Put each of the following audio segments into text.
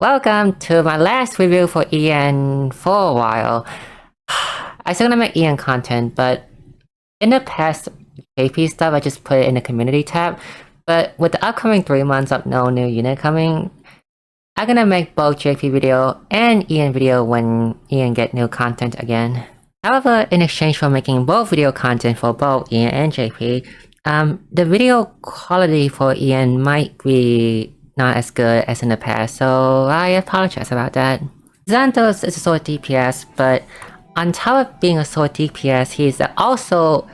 Welcome to my last review for EN for a while. I still gonna make EN content, but in the past JP stuff, I just put it in the community tab. But with the upcoming 3 months of no new unit coming, I'm gonna make both JP video and EN video when EN get new content again. However, in exchange for making both video content for both EN and JP, the video quality for EN might be not as good as in the past, so I apologize about that. Zandos is a sword DPS, but on top of being a sword DPS, he's also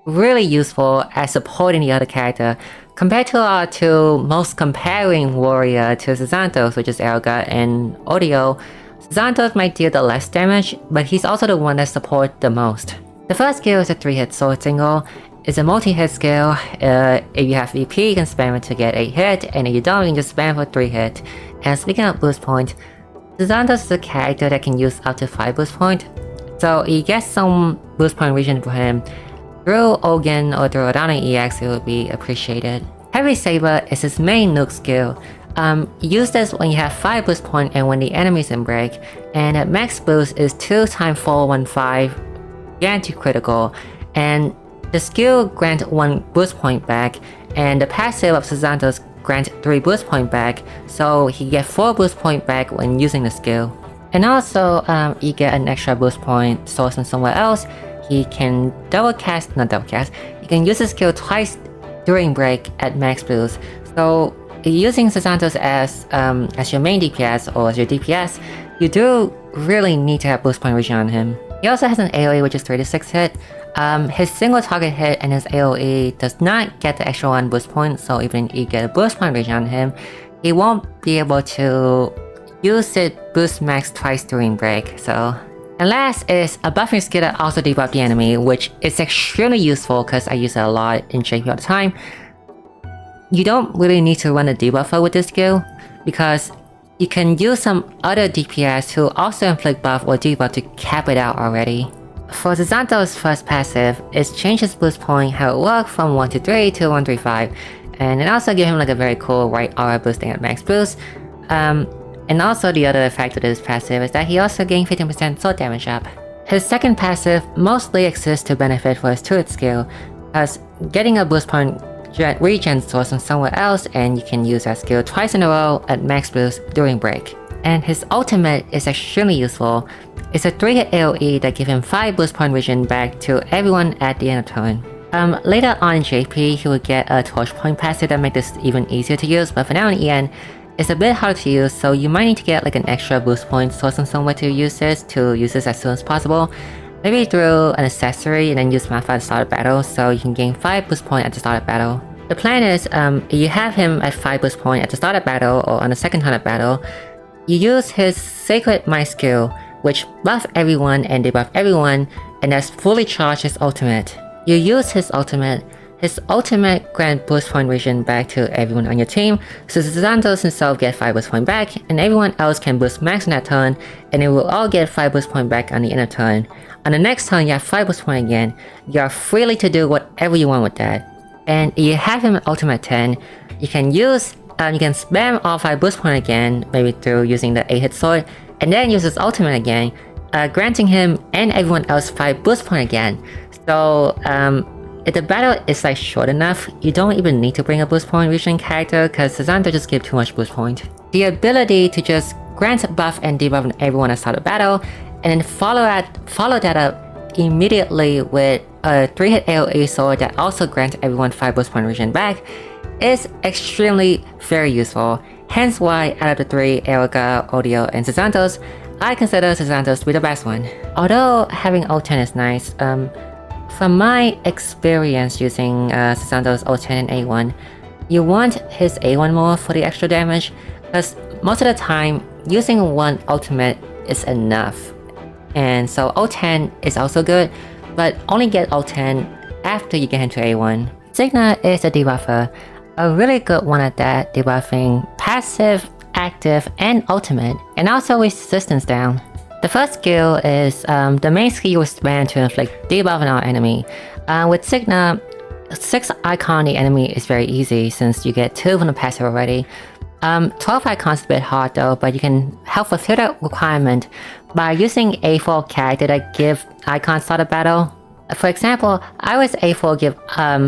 really useful at supporting the other character. Compared to our two most comparing warrior to Sazantos, which is Elga and Audio, Sazantos might deal the less damage, but he's also the one that supports the most. The first skill is a 3-hit sword single. It's a multi-hit skill. If you have VP, you can spam it to get 8 hit, and if you don't, you can just spam for 3 hit. And speaking of boost point, Zandos is a character that can use up to 5 boost point, so you get some boost point region for him through Ogan or through Adana EX, it would be appreciated. Heavy Saber is his main nuke skill. Use this when you have 5 boost point and when the enemy's in break, and at max boost is 2 times 415 guaranteed critical, and the skill grants 1 boost point back, and the passive of Sazantos grants 3 boost point back, so he gets 4 boost point back when using the skill. And also, you get an extra boost point sourced from somewhere else. He can he can use the skill twice during break at max boost. So using Sazantos as your main DPS or as your DPS, you do really need to have boost point region on him. He also has an AoE which is 3 to 6 hit. His single target hit and his AoE does not get the extra 1 boost point, so even if you get a boost point region on him, he won't be able to use it boost max twice during break, so. And last is a buffing skill that also debuffs the enemy, which is extremely useful because I use it a lot in JP all the time. You don't really need to run a debuffer with this skill, because you can use some other DPS who also inflict buff or debuff to cap it out already. For Sazantos' first passive, it changes boost point how it works from 123 to 135, and it also gives him like a very cool right aura boosting at max boost. And also the other effect of this passive is that he also gains 15% sword damage up. His second passive mostly exists to benefit for his 2-hit skill, because getting a boost point regen source from somewhere else, and you can use that skill twice in a row at max boost during break. And his ultimate is extremely useful. It's a 3-hit AoE that gives him 5 boost point region back to everyone at the end of turn. Later on in JP, he will get a torch point passive that makes this even easier to use, but for now in EN, it's a bit hard to use, so you might need to get like an extra boost point source from somewhere to use this as soon as possible. Maybe through an accessory and then use Mappa at the start of battle, so you can gain 5 boost point at the start of battle. The plan is, you have him at 5 boost point at the start of battle or on the second turn of battle. You use his Sacred Might skill, which buff everyone and debuff everyone, and that's fully charged his ultimate. You use his ultimate grant boost point region back to everyone on your team, so Zandos himself get 5 boost point back, and everyone else can boost max in that turn, and they will all get 5 boost point back on the end of turn. On the next turn, you have 5 boost point again. You are freely to do whatever you want with that. And if you have him at ultimate 10, you can spam all 5 boost point again, maybe through using the 8-hit sword, and then use his ultimate again, granting him and everyone else 5 boost point again. So, if the battle is like short enough, you don't even need to bring a boost point region character, because Sazantos just gives too much boost point. The ability to just grant buff and debuff everyone at the start of battle, and then follow that up immediately with a 3-hit AoE sword that also grants everyone 5 boost point region back, is extremely very useful. Hence why out of the 3, Elga, Audio, and Sazantos, I consider Sazantos to be the best one. Although having O10 is nice, from my experience using Sazantos O10 and A1, you want his A1 more for the extra damage, because most of the time, using one ultimate is enough. And so O10 is also good, but only get O10 after you get into A1. Signa is a debuffer, a really good one at that, debuffing passive, active, and ultimate, and also with resistance down. The first skill is the main skill you will spam to inflict debuff on our enemy. With Signa, 6 icon on the enemy is very easy since you get 2 from the passive already. 12 icons is a bit hard though, but you can help fulfill that requirement by using A4 character that give icons start a battle. For example, I was A4 give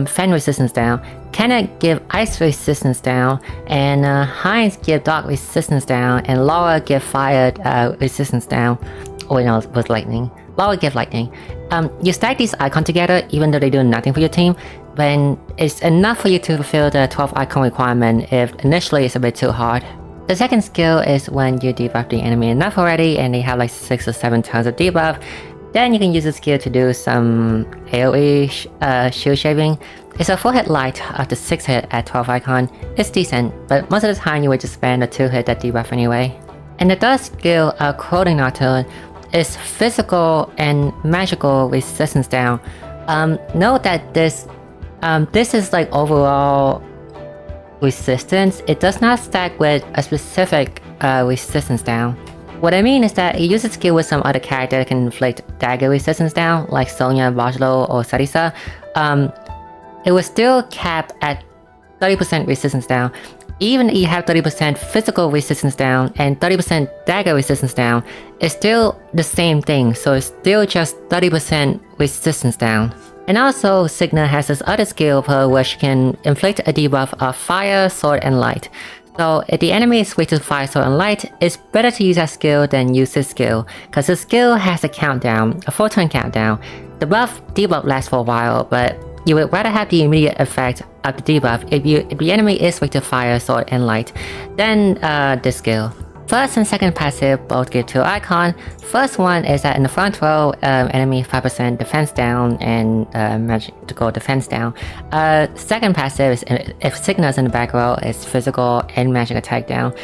fan resistance down, Kenneth give ice resistance down, and Heinz give dark resistance down, and Laura give fire resistance down. Oh no, it was lightning. Laura give lightning. You stack these icons together even though they do nothing for your team, when it's enough for you to fulfill the 12 icon requirement if initially it's a bit too hard. The second skill is when you debuff the enemy enough already and they have like 6 or 7 turns of debuff. Then you can use the skill to do some AoE shield shaving. It's a 4-hit light after 6 hit at 12 icon. It's decent, but most of the time you would just spam the 2 hit that debuff anyway. And the third skill, Clothing Nocturne, is physical and magical resistance down. Note that this is like overall resistance. It does not stack with a specific resistance down. What I mean is that you use a skill with some other character that can inflict dagger resistance down, like Sonya, Bajlo, or Sarisa. It will still cap at 30% resistance down. Even if you have 30% physical resistance down and 30% dagger resistance down, it's still the same thing, so it's still just 30% resistance down. And also, Signa has this other skill which can inflict a debuff of fire, sword, and light. So if the enemy is weak to fire, sword, and light, it's better to use that skill than use this skill, because the skill has a countdown, a 4-turn countdown. The debuff lasts for a while, but you would rather have the immediate effect of the debuff if the enemy is weak to fire, sword, and light than this skill. First and second passive both give 2 icons. First one is that in the front row, enemy 5% defense down and magical defense down. Second passive is if Signa is in the back row, it's physical and magic attack down.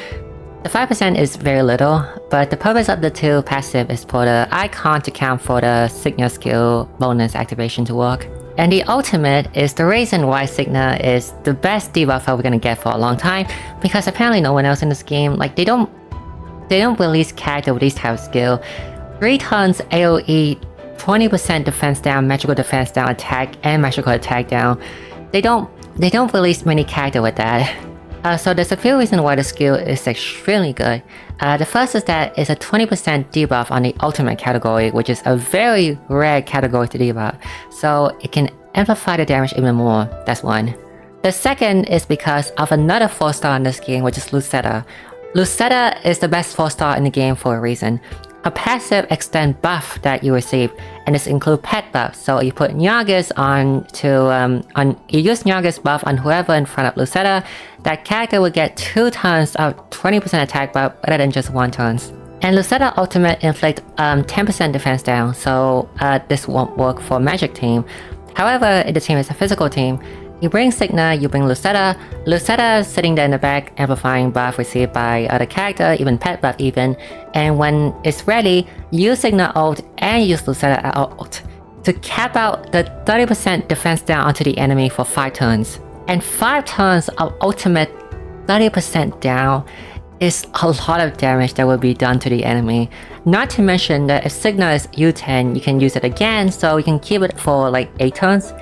The 5% is very little, but the purpose of the 2 passive is for the icon to count for the Signa skill bonus activation to work. And the ultimate is the reason why Signa is the best debuffer we're gonna get for a long time, because apparently no one else in this game, like they don't release character with this type of skill. 3 turns AoE, 20% defense down, magical defense down, attack, and magical attack down. They don't release many character with that. So there's a few reasons why the skill is extremely good. The first is that it's a 20% debuff on the ultimate category, which is a very rare category to debuff. So it can amplify the damage even more. That's one. The second is because of another 4-star in this game, which is Lucetta. Lucetta is the best 4-star in the game for a reason. A passive extend buff that you receive, and this includes pet buff. So you put Nyagas you use Nyagas buff on whoever in front of Lucetta, that character will get 2 turns of 20% attack buff rather than just 1 turn. And Lucetta ultimate inflict 10% defense down, so this won't work for magic team. However, if the team is a physical team, you bring Signa, you bring Lucetta. Lucetta sitting there in the back, amplifying buff received by other character, even pet buff even. And when it's ready, use Signa ult and use Lucetta ult to cap out the 30% defense down onto the enemy for 5 turns. And 5 turns of ultimate 30% down is a lot of damage that will be done to the enemy. Not to mention that if Signa is U10, you can use it again, so you can keep it for like 8 turns.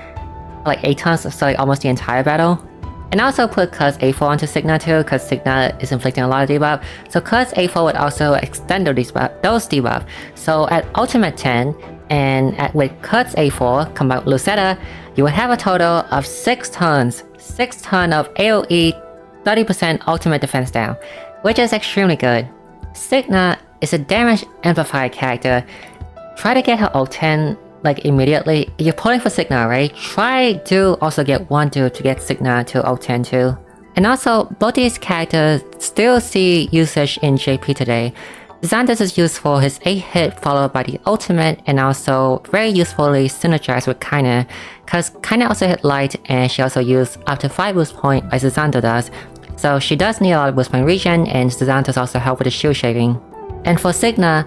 Like 8 turns, so like almost the entire battle. And also put CotC A4 onto Signa too, because Signa is inflicting a lot of debuff. So CotC A4 would also extend those debuff. So at ultimate 10, and with CotC A4 combined with Lucetta, you will have a total of 6 turns. 6 turns of AoE, 30% ultimate defense down, which is extremely good. Signa is a damage amplifier character. Try to get her ult 10 like immediately. You're pulling for Signa, right? Try to also get 1 dude to get Signa to ult 10 too. And also, both these characters still see usage in JP today. Zandos is used for his 8-hit followed by the ultimate, and also very usefully synergized with Kaina, cause Kaina also hit light and she also used up to 5 boost point like Sazantos does. So she does need a lot of boost point regen, and Sazantos also help with the shield shaving. And for Signa,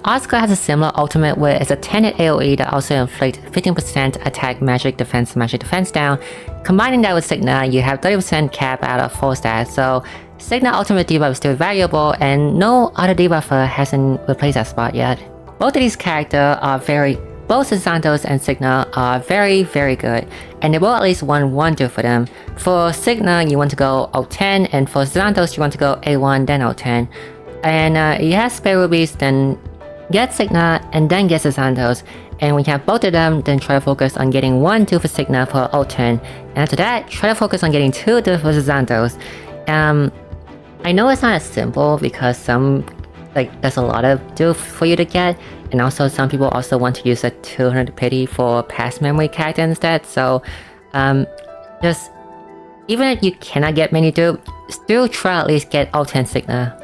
Oscar has a similar ultimate where it's a 10-hit AoE that also inflicts 15% attack magic defense down. Combining that with Signa, you have 30% cap out of 4 stats, so Signa ultimate debuff is still valuable, and no other debuffer hasn't replaced that spot yet. Both of these characters are very both Sazantos and Signa are very, very good, and they will at least one do for them. For Signa, you want to go O10, and for Sazantos, you want to go A1, then O10. And you have spare rubies, then get Signa, and then get Sazantos. And when you have both of them, then try to focus on getting 1-2 for Signa for O10. And after that, try to focus on getting 2-2 for Sazantos. I know it's not as simple because there's a lot of do for you to get, and also some people also want to use a 200 pity for past memory character instead. So, just even if you cannot get many dupe, still try at least get O10 Signa.